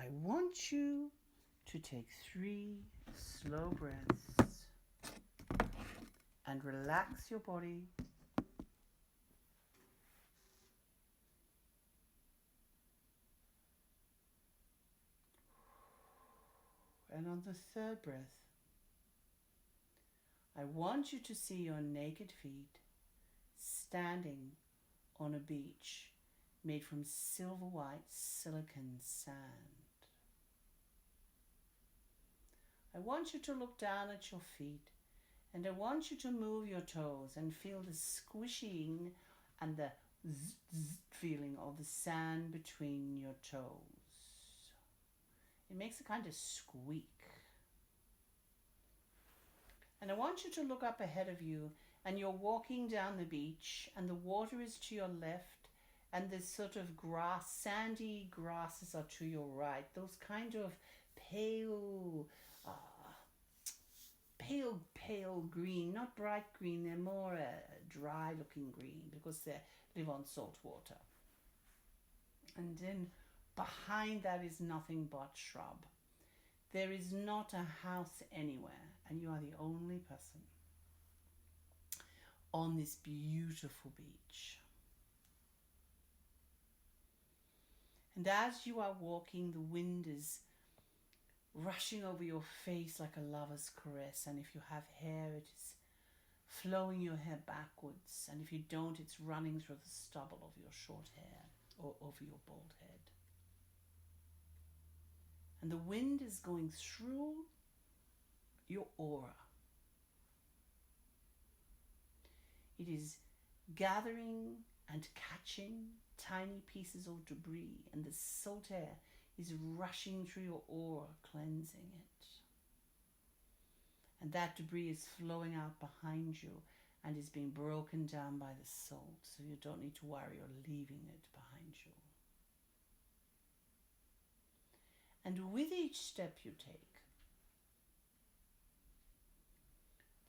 I want you to take 3 slow breaths and relax your body. And on the 3rd breath, I want you to see your naked feet standing on a beach made from silver white silicon sand. I want you to look down at your feet, and I want you to move your toes and feel the squishing and the zzz feeling of the sand between your toes. It makes a kind of squeak. And I want you to look up ahead of you, and you're walking down the beach, and the water is to your left, and the sort of sandy grasses are to your right. Those kind of pale green, not bright green. They're more dry looking green because they live on salt water. And then behind that is nothing but shrub. There is not a house anywhere, and you are the only person on this beautiful beach. And as you are walking, the wind is rushing over your face like a lover's caress, and if you have hair, it is flowing your hair backwards, and if you don't, it's running through the stubble of your short hair or over your bald head. And the wind is going through your aura. It is gathering and catching tiny pieces of debris, and the salt air is rushing through your aura, cleansing it. And that debris is flowing out behind you and is being broken down by the salt, so you don't need to worry you're leaving it behind you. And with each step you take,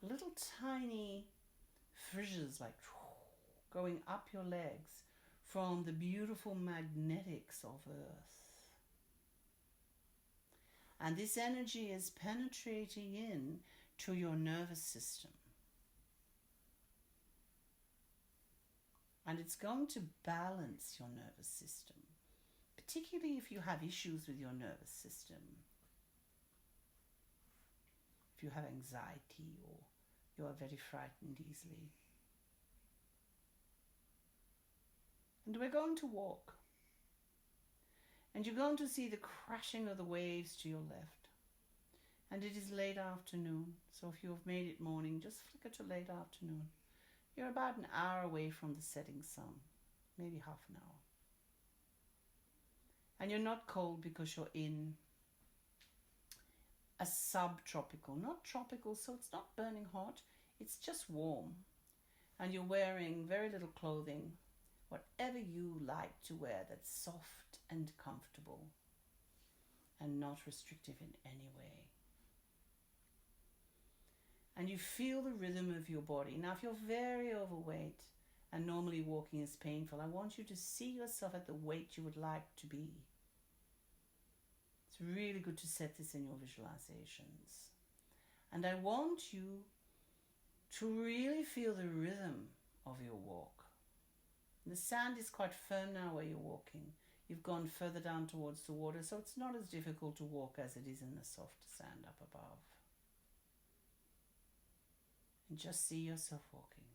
little tiny fissures like going up your legs from the beautiful magnetics of Earth. And this energy is penetrating in to your nervous system. And it's going to balance your nervous system, particularly if you have issues with your nervous system. If you have anxiety or you are very frightened easily. And we're going to walk. And you're going to see the crashing of the waves to your left. And it is late afternoon, so if you have made it morning, just flicker to late afternoon. You're about an hour away from the setting sun, maybe half an hour. And you're not cold because you're in a subtropical, not tropical, so it's not burning hot, it's just warm. And you're wearing very little clothing, whatever you like to wear that's soft and comfortable and not restrictive in any way. And you feel the rhythm of your body. Now, if you're very overweight and normally walking is painful, I want you to see yourself at the weight you would like to be. It's really good to set this in your visualizations. And I want you to really feel the rhythm of your walk. The sand is quite firm now where you're walking. You've gone further down towards the water, so it's not as difficult to walk as it is in the soft sand up above. And just see yourself walking.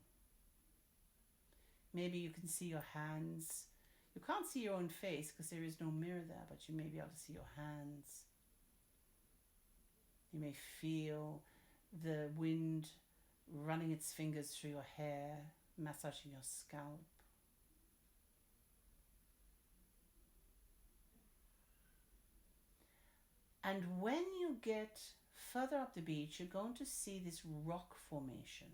Maybe you can see your hands. You can't see your own face because there is no mirror there, but you may be able to see your hands. You may feel the wind running its fingers through your hair, massaging your scalp. And when you get further up the beach, you're going to see this rock formation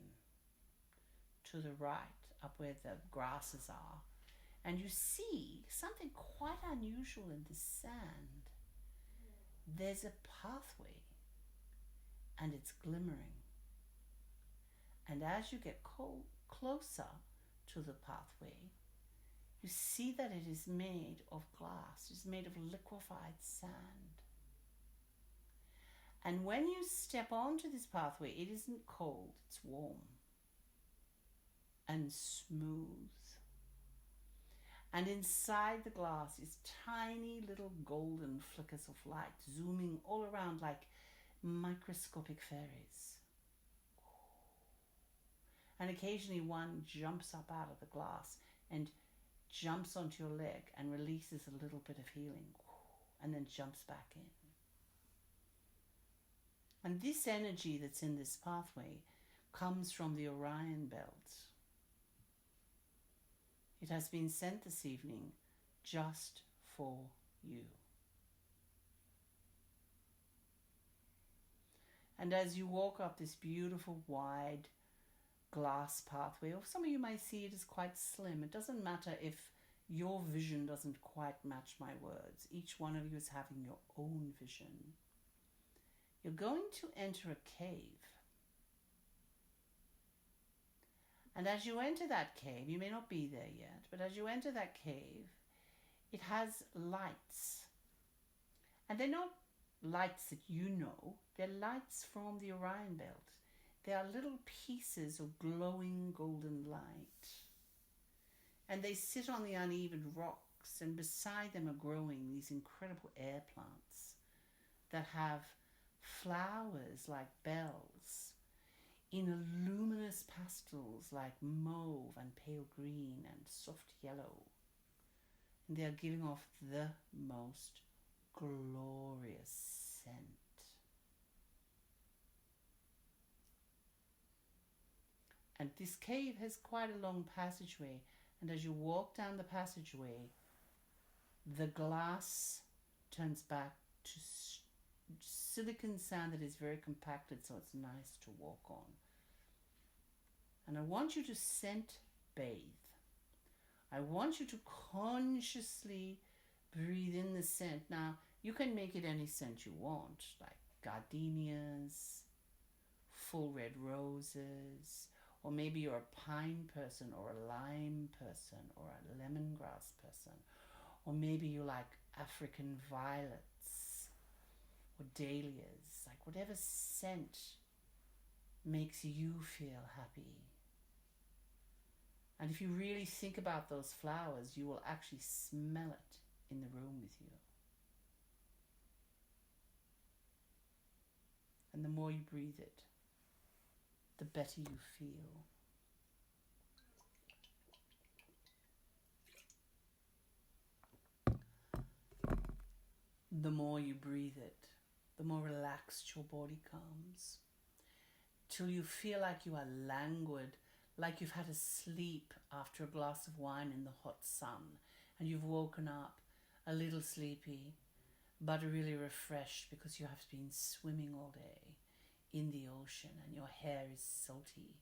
to the right, up where the grasses are. And you see something quite unusual in the sand. There's a pathway, and it's glimmering. And as you get closer to the pathway, you see that it is made of glass. It's is made of liquefied sand. And when you step onto this pathway, it isn't cold, it's warm and smooth. And inside the glass is tiny little golden flickers of light zooming all around like microscopic fairies. And occasionally one jumps up out of the glass and jumps onto your leg and releases a little bit of healing and then jumps back in. And this energy that's in this pathway comes from the Orion belt. It has been sent this evening just for you. And as you walk up this beautiful wide glass pathway, or some of you might see it as quite slim. It doesn't matter if your vision doesn't quite match my words. Each one of you is having your own vision. You're going to enter a cave. And as you enter that cave, you may not be there yet, but as you enter that cave, it has lights. And they're not lights that you know, they're lights from the Orion belt. They are little pieces of glowing golden light. And they sit on the uneven rocks, and beside them are growing these incredible air plants that have flowers like bells in luminous pastels like mauve and pale green and soft yellow. And they are giving off the most glorious scent. And this cave has quite a long passageway, and as you walk down the passageway, the glass turns back to silicon sand that is very compacted, so it's nice to walk on. And I want you to scent bathe. I want you to consciously breathe in the scent. Now, you can make it any scent you want, like gardenias, full red roses, or maybe you're a pine person or a lime person or a lemongrass person, or maybe you like African violets or dahlias, like whatever scent makes you feel happy. And if you really think about those flowers, you will actually smell it in the room with you. And the more you breathe it, the better you feel. The more you breathe it, the more relaxed your body comes, till you feel like you are languid, like you've had a sleep after a glass of wine in the hot sun, and you've woken up a little sleepy, but really refreshed because you have been swimming all day in the ocean, and your hair is salty,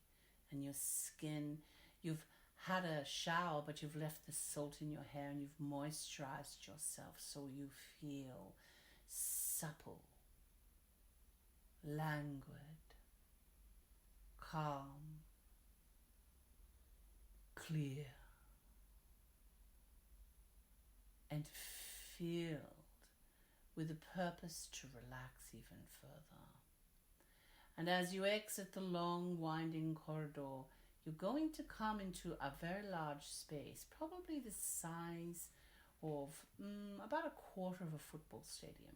and your skin, you've had a shower, but you've left the salt in your hair, and you've moisturized yourself so you feel supple, languid, calm, clear, and filled with a purpose to relax even further. And as you exit the long winding corridor, you're going to come into a very large space, probably the size of about a quarter of a football stadium.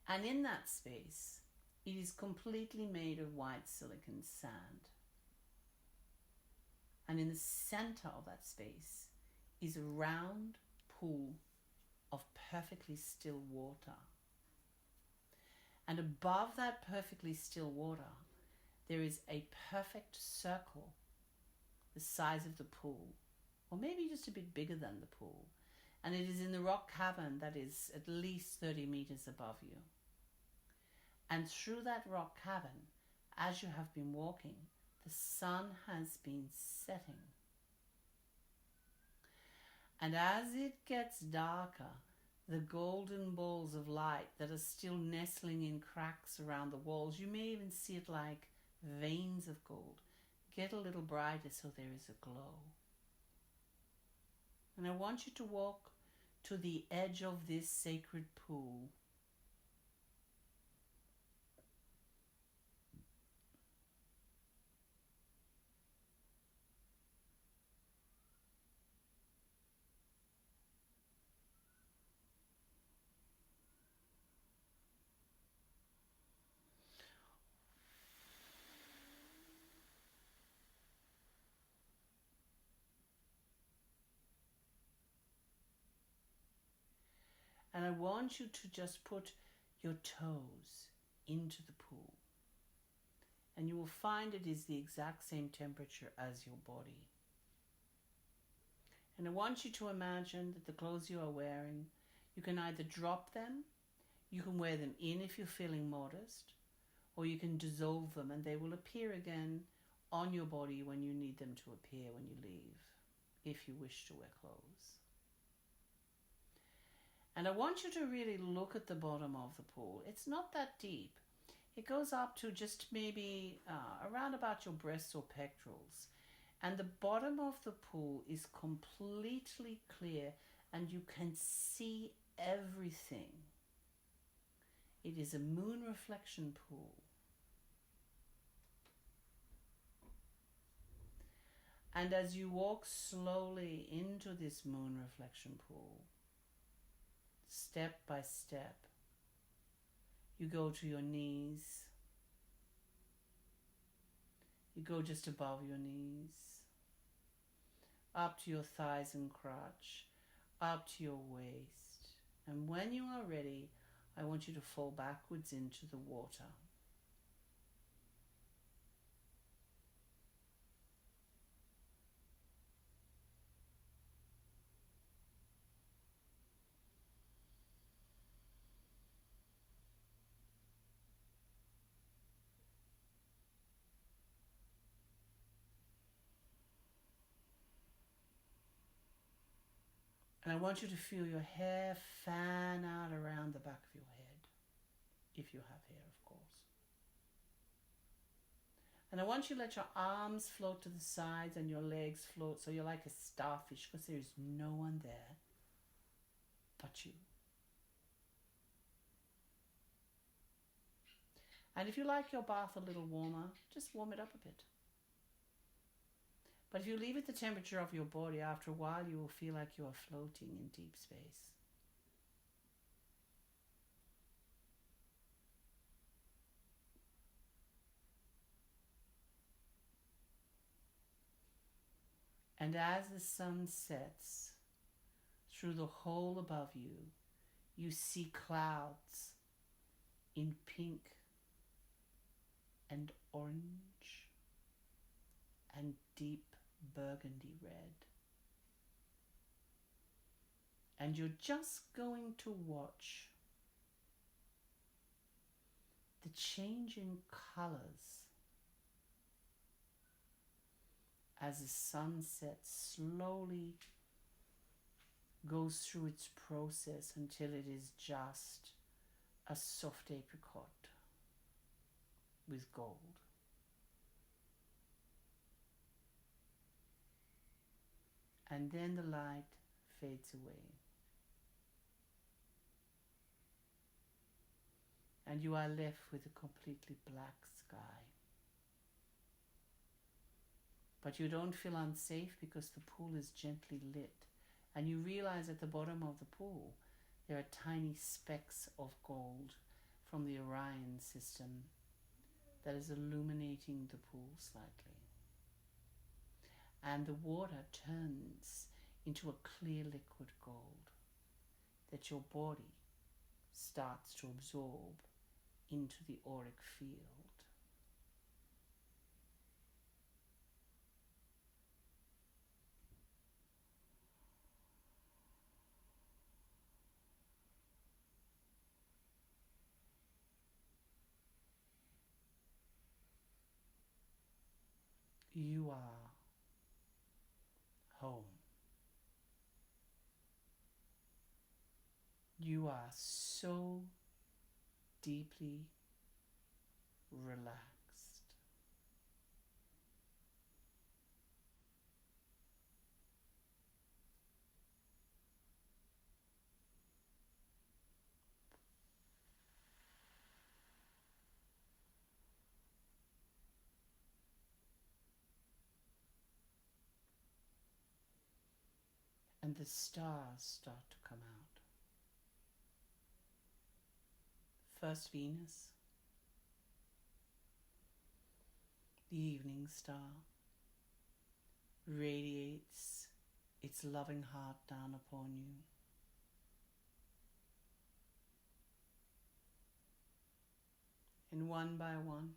And in that space, it is completely made of white silicon sand. And in the center of that space is a round pool of perfectly still water. And above that perfectly still water, there is a perfect circle the size of the pool, or maybe just a bit bigger than the pool. And it is in the rock cavern that is at least 30 meters above you. And through that rock cavern, as you have been walking, the sun has been setting. And as it gets darker, the golden balls of light that are still nestling in cracks around the walls, you may even see it like veins of gold, get a little brighter so there is a glow. And I want you to walk to the edge of this sacred pool. And I want you to just put your toes into the pool. And you will find it is the exact same temperature as your body. And I want you to imagine that the clothes you are wearing, you can either drop them, you can wear them in if you're feeling modest, or you can dissolve them and they will appear again on your body when you need them to appear when you leave, if you wish to wear clothes. And I want you to really look at the bottom of the pool. It's not that deep. It goes up to just maybe around about your breasts or pectorals. And the bottom of the pool is completely clear and you can see everything. It is a moon reflection pool. And as you walk slowly into this moon reflection pool, step by step, you go to your knees. You go just above your knees, up to your thighs and crotch, up to your waist. And when you are ready, I want you to fall backwards into the water. And I want you to feel your hair fan out around the back of your head, if you have hair, of course. And I want you to let your arms float to the sides and your legs float so you're like a starfish, because there is no one there but you. And if you like your bath a little warmer, just warm it up a bit. But if you leave it the temperature of your body, after a while you will feel like you are floating in deep space. And as the sun sets through the hole above you, you see clouds in pink and orange and deep burgundy red. And you're just going to watch the changing colors as the sunset slowly goes through its process until it is just a soft apricot with gold. And then the light fades away. And you are left with a completely black sky. But you don't feel unsafe because the pool is gently lit. And you realize at the bottom of the pool there are tiny specks of gold from the Orion system that is illuminating the pool slightly. And the water turns into a clear liquid gold that your body starts to absorb into the auric field. You are home. You are so deeply relaxed. and the stars start to come out. First Venus, the evening star, radiates its loving heart down upon you. And one by one,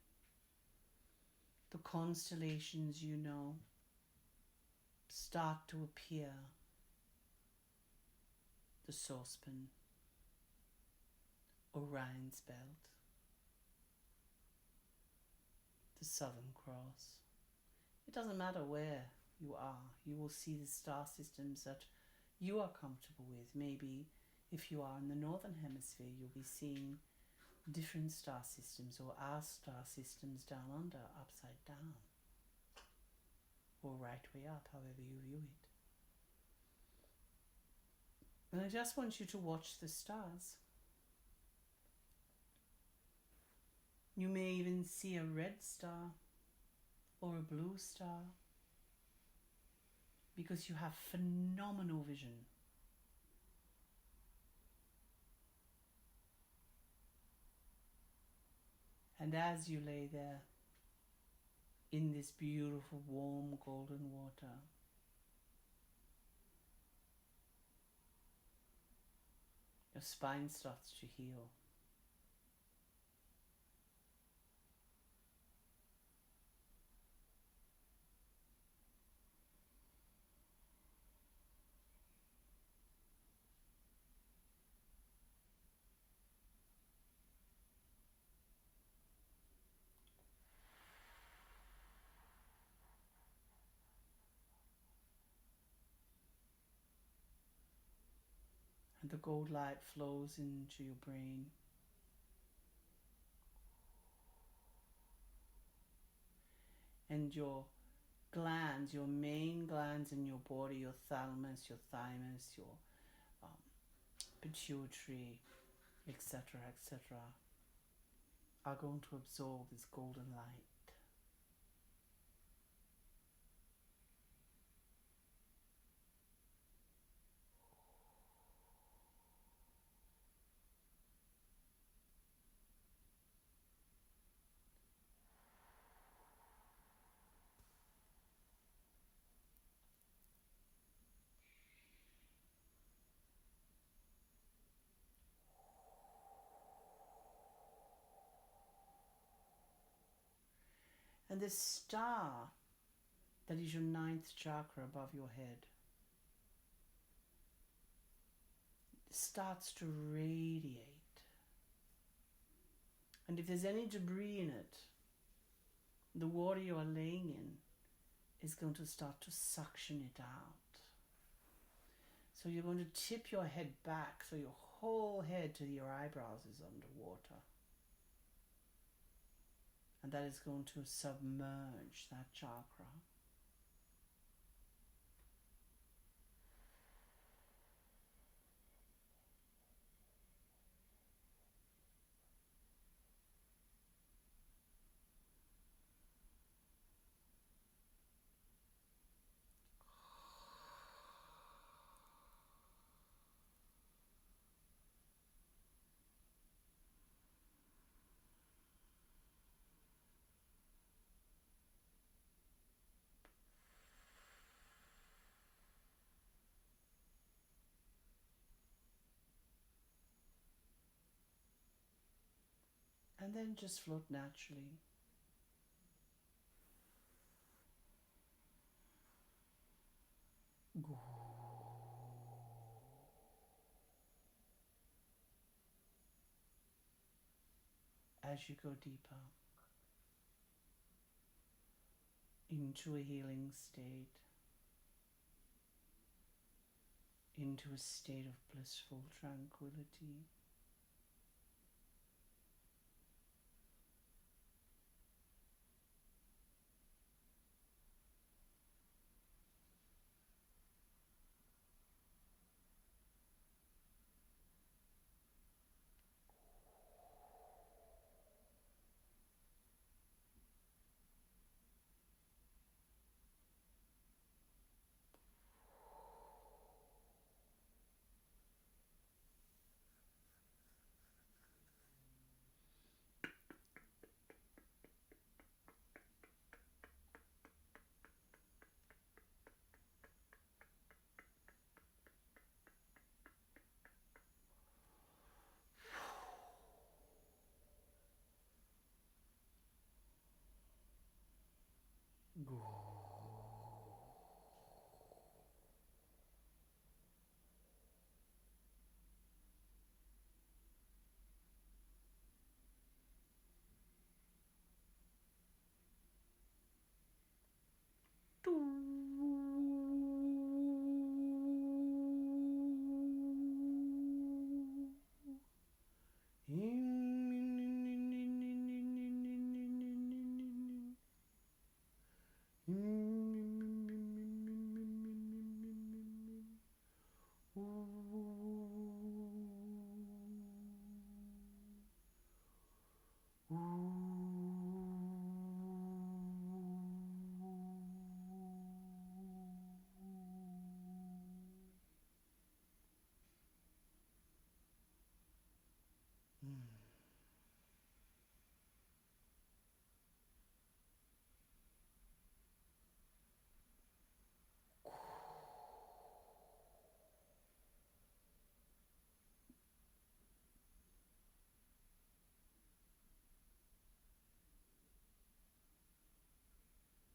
the constellations you know start to appear. The saucepan, Orion's belt, the Southern Cross. It doesn't matter where you are, you will see the star systems that you are comfortable with. Maybe if you are in the Northern Hemisphere, you'll be seeing different star systems, or our star systems down under, upside down, or right way up, however you view it. And I just want you to watch the stars. You may even see a red star or a blue star, because you have phenomenal vision. And as you lay there in this beautiful, warm, golden water, your spine starts to heal. And the gold light flows into your brain. And your glands, your main glands in your body, your thalamus, your thymus, your pituitary, etc., etc., are going to absorb this golden light. And this star that is your ninth chakra above your head starts to radiate. And if there's any debris in it, the water you are laying in is going to start to suction it out. So you're going to tip your head back so your whole head to your eyebrows is underwater. And that is going to submerge that chakra. And then just float naturally. As you go deeper into a healing state, into a state of blissful tranquility.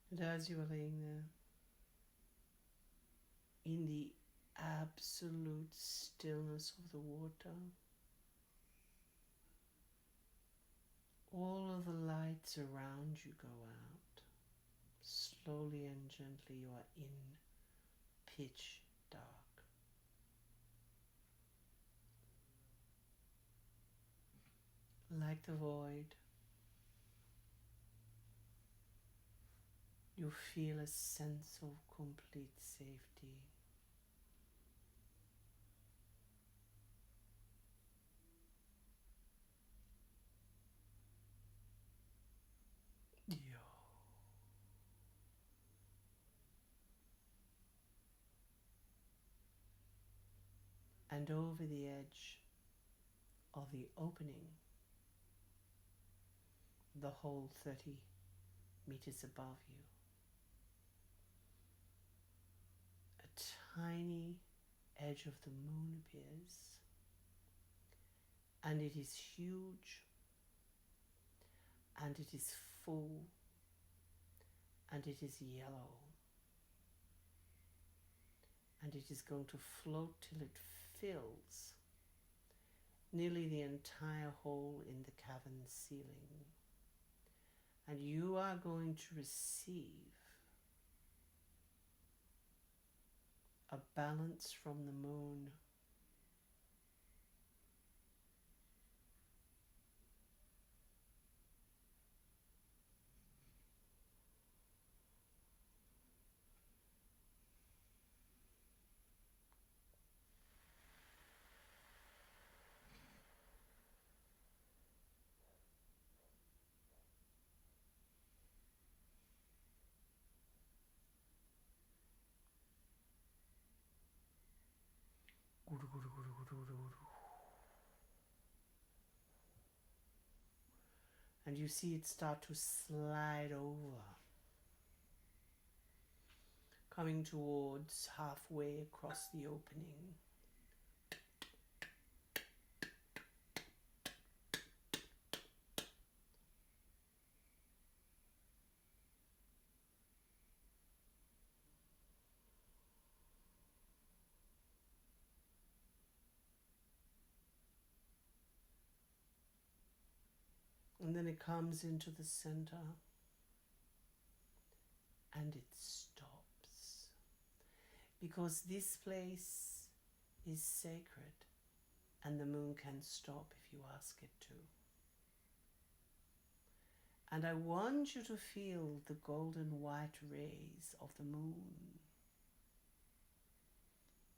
And as you are laying there, in the absolute stillness of the water, all of the lights around you go out. Slowly and gently you are in pitch dark. Like the void, you feel a sense of complete safety. And over the edge of the opening, the whole 30 meters above you, a tiny edge of the moon appears, and it is huge, and it is full, and it is yellow, and it is going to float till it fills nearly the entire hole in the cavern ceiling. And you are going to receive a balance from the moon. And you see it start to slide over, coming towards halfway across the opening. And then it comes into the center and it stops. Because this place is sacred and the moon can stop if you ask it to. And I want you to feel the golden white rays of the moon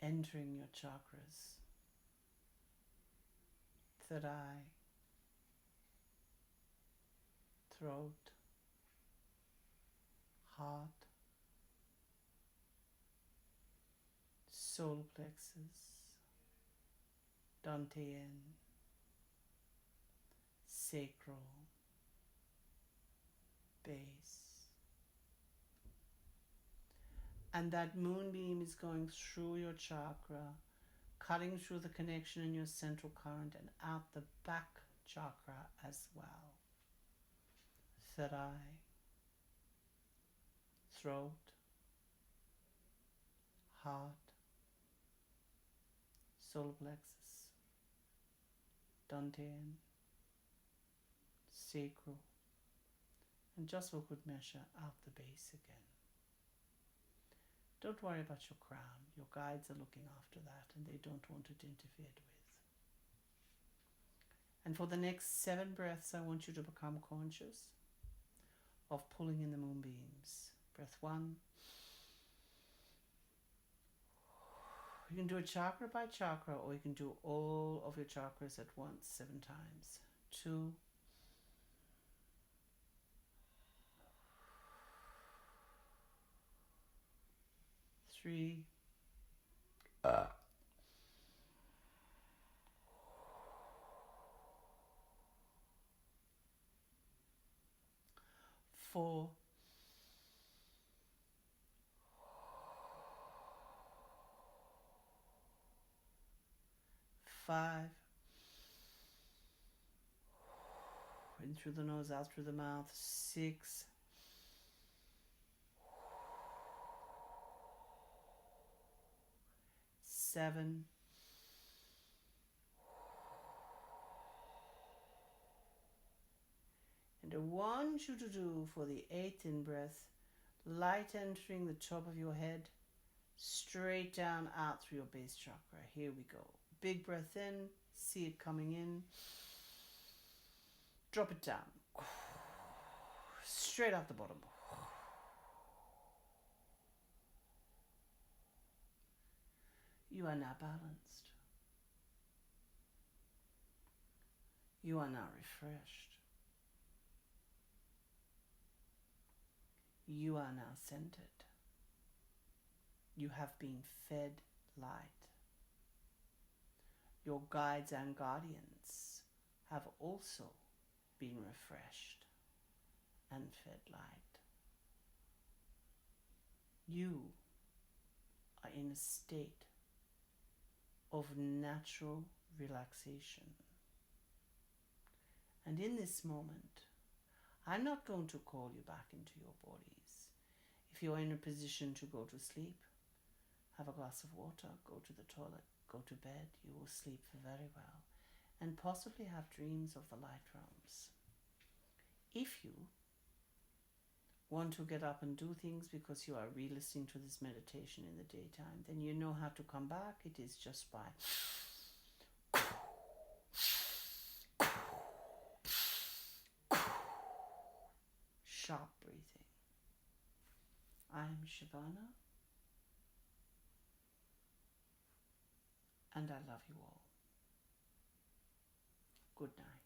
entering your chakras. Third eye, throat, heart, solar plexus, dantian, sacral, base. And that moonbeam is going through your chakra, cutting through the connection in your central current and out the back chakra as well. Third eye, throat, heart, solar plexus, dantian, sacral, and just for good measure, out the base again. Don't worry about your crown. Your guides are looking after that and they don't want it interfered with. And for the next 7 breaths, I want you to become conscious of pulling in the moonbeams. Breath 1. You can do it chakra by chakra, or you can do all of your chakras at once, 7 times. 2, 3, 4, 5. In through the nose, out through the mouth. 6, 7, 8. I want you to do for the 8th in breath, light entering the top of your head, straight down out through your base chakra. Here we go. Big breath in, see it coming in. Drop it down. Straight out the bottom. You are now balanced. You are now refreshed. You are now centered. You have been fed light. Your guides and guardians have also been refreshed and fed light. You are in a state of natural relaxation. And in this moment, I'm not going to call you back into your bodies. If you're in a position to go to sleep, have a glass of water, go to the toilet, go to bed. You will sleep very well and possibly have dreams of the light realms. If you want to get up and do things because you are re-listening to this meditation in the daytime, then you know how to come back. It is just by sharp breathing. IAMShivana, and I love you all. Good night.